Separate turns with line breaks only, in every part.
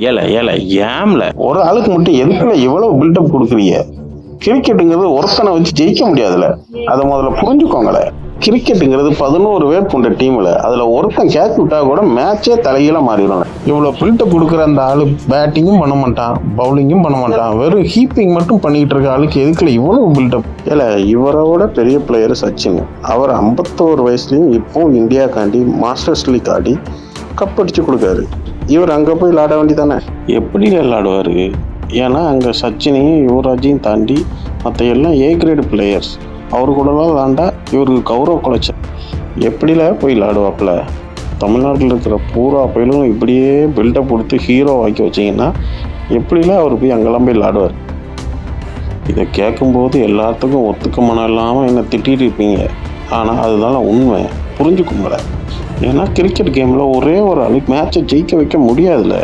ஏல ஏல ஏம்ல
ஒரு ஆளுக்கு மட்டும் எதுக்குள்ள இவ்வளவு பில்டப் கொடுக்குறீங்க? கிரிக்கெட்டுங்கிறது ஒருத்தனை வச்சு ஜெயிக்க முடியாதுல, அதை முதல்ல புரிஞ்சுக்கோங்களே. கிரிக்கெட்டுங்கிறது 11 பேர் கொண்ட டீம்ல அதுல ஒருத்தன் கேட்ச் விட்டா கூட மேட்சே தலைகீழ மாறிடும். இவ்வளவு பில்டப் கொடுக்குற அந்த ஆளு பேட்டிங்கும் பண்ண மாட்டான், பவுலிங்கும் பண்ண மாட்டான், வெறும் ஹீப்பிங் மட்டும் பண்ணிட்டு இருக்க ஆளுக்கு எதுக்குள்ள இவ்வளவு பில்டப்? இல்ல, இவரோட பெரிய பிளேயர் சச்சின். அவர் 51 வயசுலயும் இப்போ இந்தியாக்காண்டி மாஸ்டர்ஸ் லீக் ஆடி கப் அடிச்சு கொடுக்காரு. இவர் அங்க போய் விளையாட வேண்டிதானே? எப்படி விளையாடுவாரு? ஏன்னா அங்கே சச்சினையும் யுவராஜையும் தாண்டி மற்ற எல்லாம் ஏ கிரேடு பிளேயர்ஸ். அவரு கூடலாம் விளாண்டா இவருக்கு கௌரவ குலைச்சல். எப்படில போய் விளையாடுவாப்புல? தமிழ்நாட்டில் இருக்கிற பூரா பயிலும் இப்படியே பில்டப் கொடுத்து ஹீரோ ஆக்கி வச்சிங்கன்னா எப்படில அவர் போய் அங்கெல்லாம் போய் விளையாடுவார்? இதை கேட்கும்போது எல்லாத்துக்கும் ஒத்துக்க மனம் இல்லாமல் என்னை திட்டிகிட்டு இருப்பீங்க. ஆனால் அதுதான் உண்மை, புரிஞ்சுக்கோங்களேன். ஏன்னா கிரிக்கெட் கேமில் ஒரே ஒரு ஆளுக்கு மேட்சை ஜெயிக்க வைக்க முடியாதுல்ல.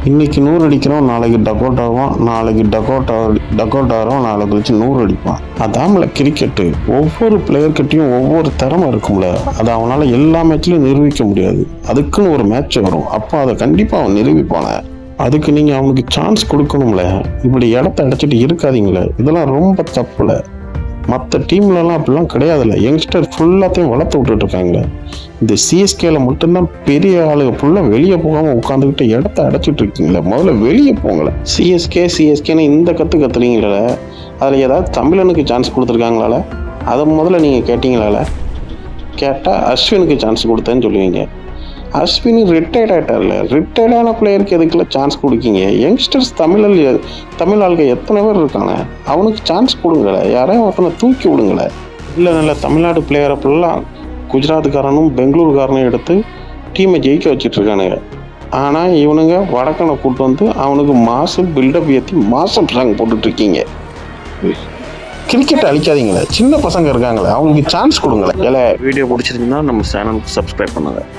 இன்னைக்கு 100 அடிக்கிறோம், நாளைக்கு டக்கோட்டாவும், நாளைக்கு டக்கோட்டாரும், நாளைக்கு கழிச்சு 100 அடிப்பான். அதான்ல கிரிக்கெட்டு. ஒவ்வொரு பிளேயர்கிட்டையும் ஒவ்வொரு திறமை இருக்கும்ல, அதை அவனால் எல்லா மேட்ச்லையும் நிரூபிக்க முடியாது. அதுக்குன்னு ஒரு மேட்ச் வரும், அப்போ அதை கண்டிப்பாக அவன் நிரூபிப்பான. அதுக்கு நீங்கள் அவனுக்கு சான்ஸ் கொடுக்கணும்ல. இப்படி இடத்த அடைச்சிட்டு இருக்காதீங்களே, இதெல்லாம் ரொம்ப தப்புல. மற்ற டீம்லலாம் அப்படிலாம் கிடையாதுல்ல. யங்ஸ்டர் ஃபுல்லாத்தையும் வளர்த்து விட்டுட்டு இருக்காங்களே. இந்த சிஎஸ்கேல மட்டும்தான் பெரிய ஆளுங்க ஃபுல்லாக வெளியே போகாமல் உட்காந்துக்கிட்டு இடத்த அடைச்சிட்டு இருக்கீங்களே. முதல்ல வெளியே போங்களே. சிஎஸ்கேன்னு இந்த கற்றுறீங்களே, அதில் ஏதாவது தமிழனுக்கு சான்ஸ் கொடுத்துருக்காங்களால? அதை முதல்ல நீங்கள் கேட்டீங்களால? கேட்டால் அஸ்வினுக்கு சான்ஸ் கொடுத்தேன்னு சொல்லுவீங்க. அஸ்வின் ரிட்டையர்ட் ஆகிட்டார்ல, ரிட்டையர்டான பிளேயருக்கு எதுக்குள்ள சான்ஸ் கொடுக்கீங்க? யங்ஸ்டர்ஸ் தமிழ் ஆளுங்க எத்தனை பேர் இருக்காங்க, அவனுக்கு சான்ஸ் கொடுங்களே. யாரையும் ஒருத்தனை தூக்கி விடுங்களே. இல்லை, நல்ல தமிழ்நாடு பிளேயரை ஃபுல்லாக குஜராத்துக்காரனும் பெங்களூருக்காரனும் எடுத்து டீமை ஜெயிக்க வச்சுட்டு இருக்கானுங்க. ஆனால் இவனுங்க வடக்கனை கூட்டு வந்து அவனுக்கு மாசம் பில்டப் ஏற்றி மாசம் சாங் போட்டுட்ருக்கீங்க. கிரிக்கெட் அழிக்காதீங்களே. சின்ன பசங்க இருக்காங்களே, அவங்களுக்கு சான்ஸ் கொடுங்களேன்.
வீடியோ பிடிச்சிருந்தா நம்ம சேனலுக்கு சப்ஸ்கிரைப் பண்ணுங்கள்.